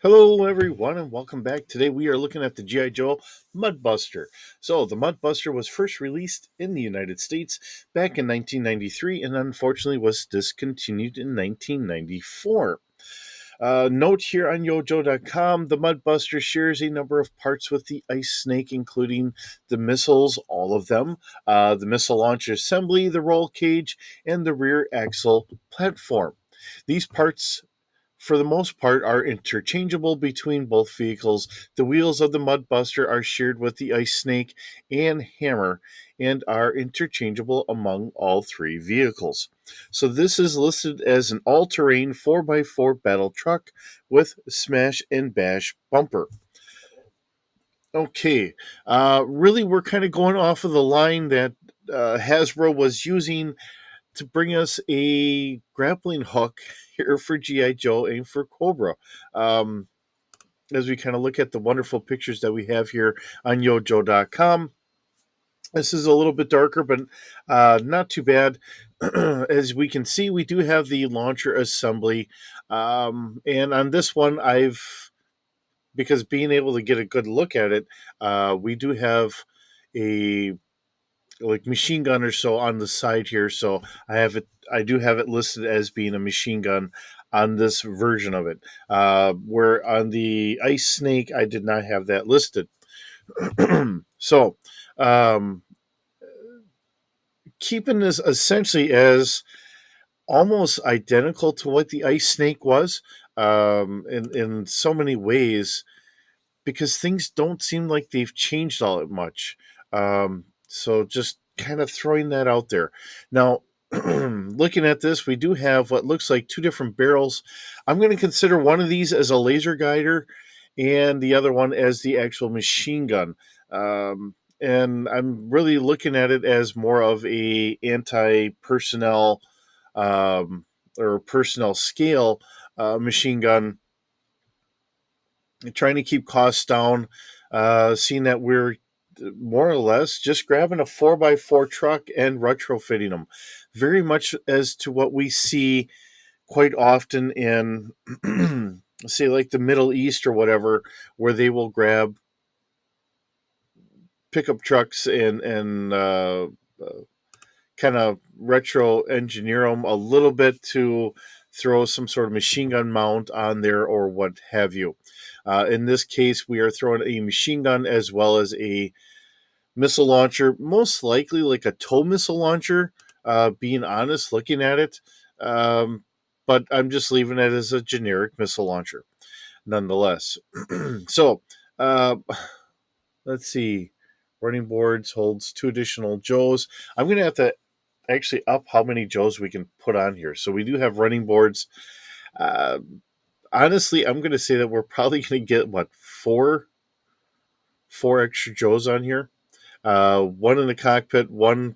Hello, everyone, and welcome back. Today we are looking at the G I Joe Mudbuster. So, the Mudbuster was first released in the United States back in 1993 and unfortunately was discontinued in 1994. Note here on yojo.com, the Mudbuster shares a number of parts with the Ice Snake, including the missiles, all of them, the missile launcher assembly, the roll cage, and the rear axle platform. These parts for the most part, are interchangeable between both vehicles. The wheels of the Mudbuster are shared with the Ice Snake and Hammer and are interchangeable among all three vehicles. So this is listed as an all-terrain 4x4 battle truck with smash and bash bumper. Okay, really, we're kind of going off of the line that Hasbro was using to bring us a grappling hook here for G.I. Joe and for Cobra. Um, as we kind of look at the wonderful pictures that we have here on yojo.com. This is a little bit darker, but not too bad. As we can see, we do have the launcher assembly. And on this one, because being able to get a good look at it, we do have a like machine gun or so on the side here. So I do have it listed as being a machine gun on this version of it. Where on the Ice Snake, I did not have that listed. So, um, keeping this essentially as almost identical to what the Ice Snake was, in so many ways, because things don't seem like they've changed all that much. So just kind of throwing that out there. Now, looking at this, we do have what looks like two different barrels. I'm going to consider one of these as a laser guider and the other one as the actual machine gun. And I'm really looking at it as more of a anti-personnel um, or personnel scale machine gun, trying to keep costs down, seeing that we're more or less just grabbing a 4x4 truck and retrofitting them. Very much as to what we see quite often in, say, like the Middle East or whatever, where they will grab pickup trucks and kind of retro engineer them a little bit to throw some sort of machine gun mount on there or what have you. In this case, we are throwing a machine gun as well as a missile launcher, most likely like a tow missile launcher, being honest, looking at it. Um, but I'm just leaving it as a generic missile launcher nonetheless. So, uh, let's see. Running boards holds two additional Joes. I'm going to have to actually up how many Joes we can put on here. So we do have running boards. Uh, Honestly, I'm going to say that we're probably going to get what four extra Joes on here. One in the cockpit, one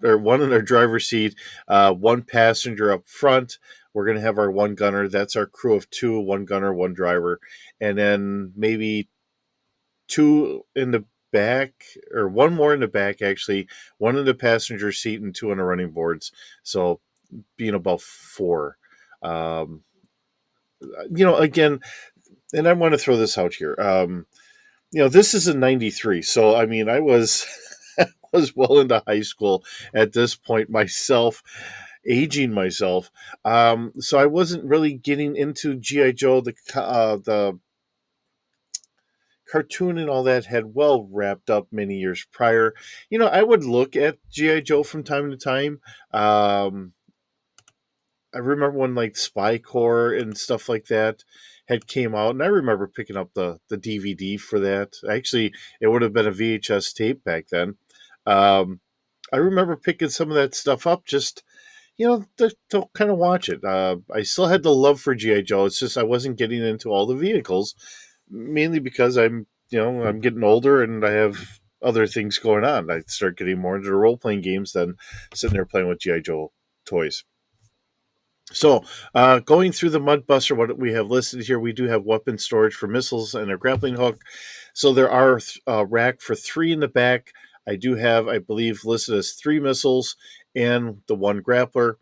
in our driver's seat, one passenger up front. We're going to have our one gunner. That's our crew of two, one gunner, one driver, and then maybe two in the back, or one more in the back actually, one in the passenger seat and two on the running boards. So being about four. Um, Again, and I want to throw this out here. This is in '93, so I mean, I was was well into high school at this point myself, aging myself. So I wasn't really getting into GI Joe. The cartoon and all that had well wrapped up many years prior. I would look at GI Joe from time to time. Um, I remember when like Spy Corps and stuff like that had came out, and I remember picking up the DVD for that. Actually, it would have been a VHS tape back then. Um, I remember picking some of that stuff up just to kind of watch it. I still had the love for GI Joe. It's just I wasn't getting into all the vehicles, mainly because I'm getting older and I have other things going on. I start getting more into the role playing games than sitting there playing with GI Joe toys. So, going through the Mudbuster, what we have listed here, we do have weapon storage for missiles and a grappling hook. So there are a rack for three in the back. I do have, I believe, listed as three missiles and the one grappler.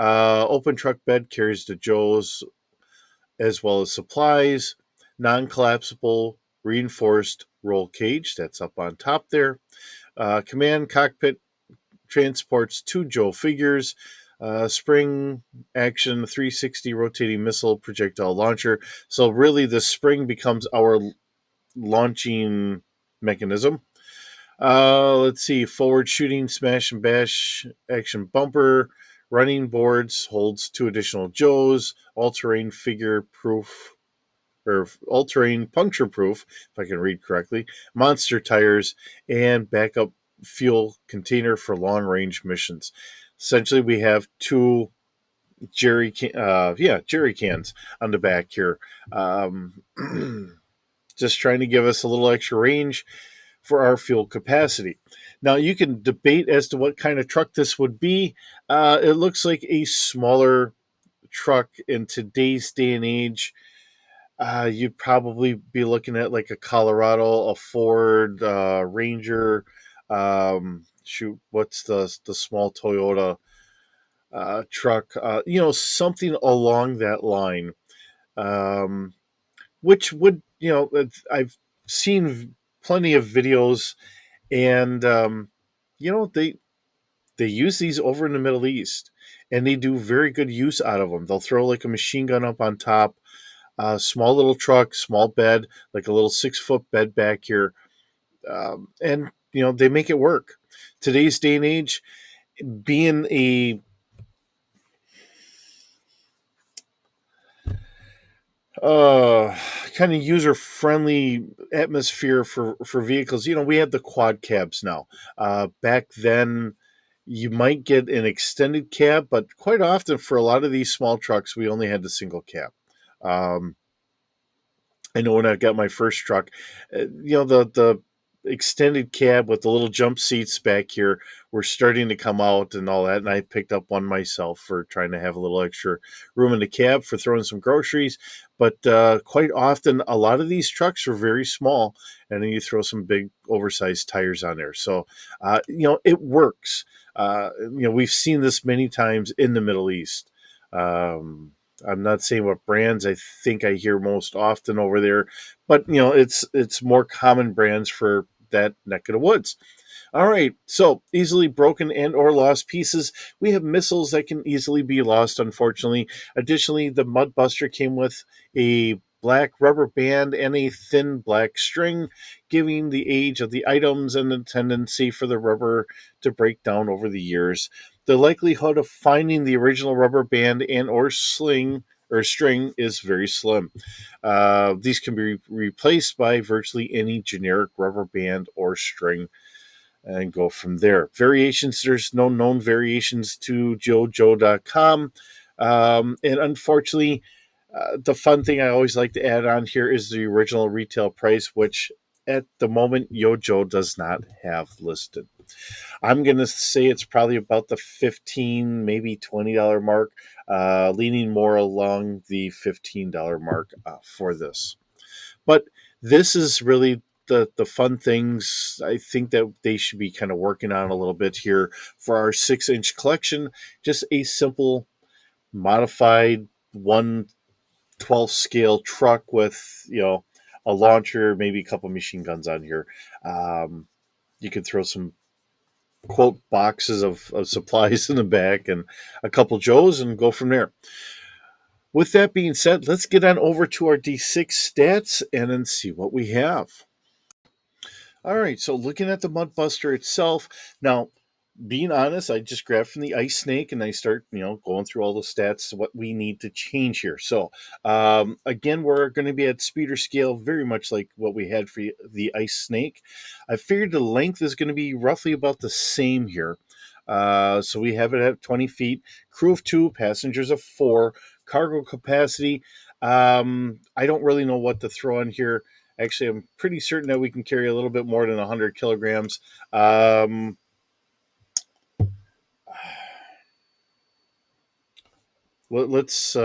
Open truck bed carries the Joes as well as supplies. non collapsible reinforced roll cage that's up on top there. Command cockpit transports two Joe figures, spring action 360 rotating missile projectile launcher. So, really, the spring becomes our launching mechanism. Let's see, forward shooting, smash and bash, action bumper, running boards, holds two additional Joes, all terrain figure proof, or all terrain puncture proof, if I can read correctly, monster tires, and backup fuel container for long range missions. Essentially, we have two jerry cans on the back here. Um, just trying to give us a little extra range for our fuel capacity. Now, you can debate as to what kind of truck this would be. It looks like a smaller truck in today's day and age. You'd probably be looking at like a Colorado, a Ford Ranger. Shoot, what's the small Toyota truck? Something along that line. Um, which would I've seen plenty of videos, and they use these over in the Middle East, and they do very good use out of them. They'll throw like a machine gun up on top, small little truck, small bed, like a little 6 foot bed back here, and they make it work. Today's day and age, being a uh kind of user friendly atmosphere for vehicles, we have the quad cabs now. Back then you might get an extended cab, but quite often for a lot of these small trucks we only had the single cab. um I know when I got my first truck, the extended cab with the little jump seats back here were starting to come out and all that, and I picked up one myself for trying to have a little extra room in the cab for throwing some groceries. But quite often, a lot of these trucks are very small, and then you throw some big oversized tires on there. So, it works. We've seen this many times in the Middle East. Um, I'm not saying what brands I think I hear most often over there, but it's more common brands for that neck of the woods. All right, so easily broken and or lost pieces. We have missiles that can easily be lost, unfortunately. Additionally, the Mudbuster came with a black rubber band and a thin black string, giving the age of the items and the tendency for the rubber to break down over the years. The likelihood of finding the original rubber band and or sling or string is very slim. These can be replaced by virtually any generic rubber band or string and go from there. Variations, there's no known variations to jojo.com. And unfortunately, the fun thing I always like to add on here is the original retail price, which at the moment Yojo does not have listed. I'm going to say it's probably about the 15, maybe $20 mark, leaning more along the $15 mark for this. But this is really the fun things I think that they should be kind of working on a little bit here for our 6-inch collection. Just a simple modified 1/12 scale truck with a launcher, maybe a couple machine guns on here. Um, you could throw some quote boxes of supplies in the back and a couple Joes and go from there. With that being said, let's get on over to our D6 stats and then see what we have. All right, so looking at the Mudbuster itself, now being honest, I just grabbed from the Ice Snake and I start, going through all the stats, what we need to change here. So, again, we're going to be at speeder scale, very much like what we had for the Ice Snake. I figured the length is going to be roughly about the same here. So we have it at 20 feet, crew of 2, passengers of 4, cargo capacity. I don't really know what to throw on here. Actually, I'm pretty certain that we can carry a little bit more than 100 kilograms. Let's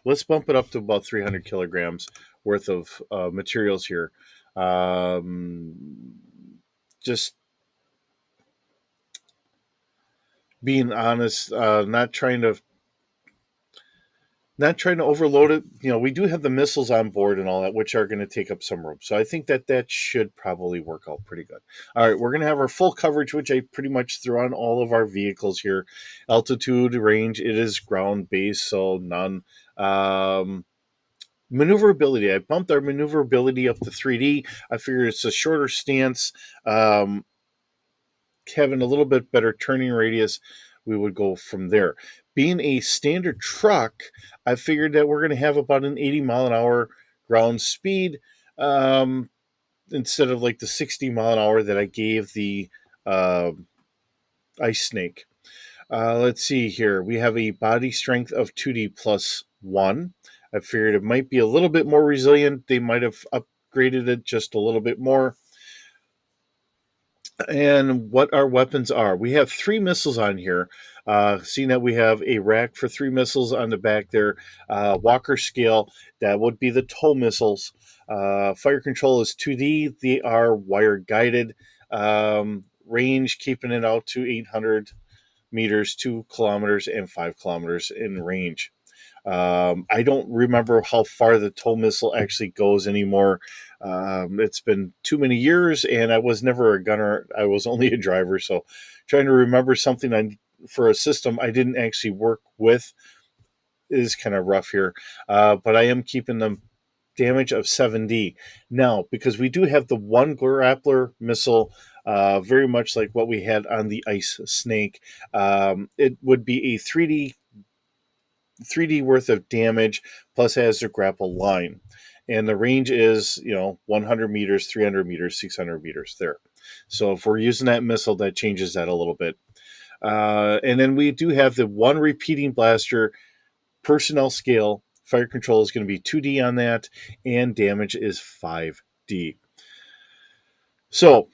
let's bump it up to about 300 kilograms worth of materials here. Um, just being honest, not trying to not trying to overload it. We do have the missiles on board and all that, which are going to take up some room. So I think that should probably work out pretty good. All right, we're going to have our full coverage, which I pretty much threw on all of our vehicles here. Altitude, range, it is ground based, so none. Maneuverability, I bumped our maneuverability up to 3D. I figured it's a shorter stance. Having a little bit better turning radius, we would go from there. Being a standard truck, I figured that we're going to have about an 80-mile-an-hour ground speed, instead of like the 60-mile-an-hour that I gave the uh, Ice Snake. Let's see here. We have a body strength of 2D plus 1. I figured it might be a little bit more resilient. They might have upgraded it just a little bit more. And what our weapons are. We have 3 missiles on here. Seeing that we have a rack for 3 missiles on the back there. Walker scale, that would be the tow missiles. Fire control is 2D. They are wire guided. Range, keeping it out to 800 meters, 2 kilometers, and 5 kilometers in range. I don't remember how far the tow missile actually goes anymore. It's been too many years, and I was never a gunner. I was only a driver, so trying to remember something for a system I didn't actually work with is kind of rough here. But I am keeping them damage of 7D. Now, because we do have the one grappler missile, very much like what we had on the Ice Snake, it would be a 3D worth of damage, plus has the grapple line. And the range is, 100 meters, 300 meters, 600 meters there. So if we're using that missile, that changes that a little bit. And then we do have the one repeating blaster personnel scale. Fire control is going to be 2D on that, and damage is 5D. So,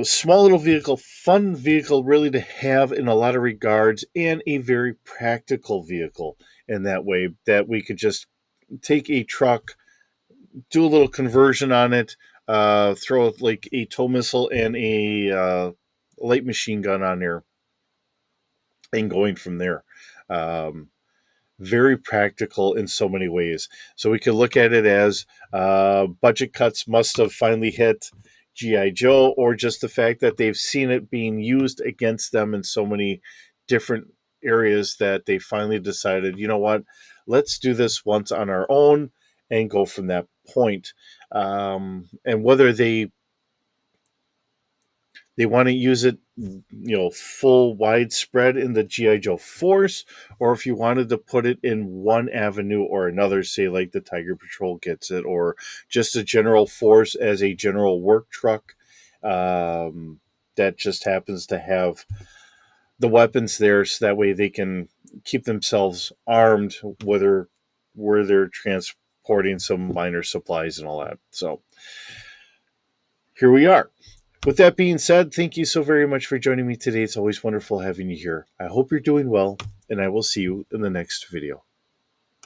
small little vehicle, fun vehicle, really to have in a lot of regards, and a very practical vehicle in that way that we could just take a truck, do a little conversion on it, throw like a tow missile and a light machine gun on there, and going from there. Um, Very practical in so many ways. So we could look at it as budget cuts must have finally hit G I Joe, or just the fact that they've seen it being used against them in so many different areas that they finally decided, you know what, let's do this once on our own and go from that point. And whether they want to use it, full widespread in the GI Joe force, or if you wanted to put it in one avenue or another, say like the Tiger Patrol gets it, or just a general force as a general work truck, that just happens to have the weapons there, so that way they can keep themselves armed, where they're transporting some minor supplies and all that. So here we are. With that being said, thank you so very much for joining me today. It's always wonderful having you here. I hope you're doing well, and I will see you in the next video.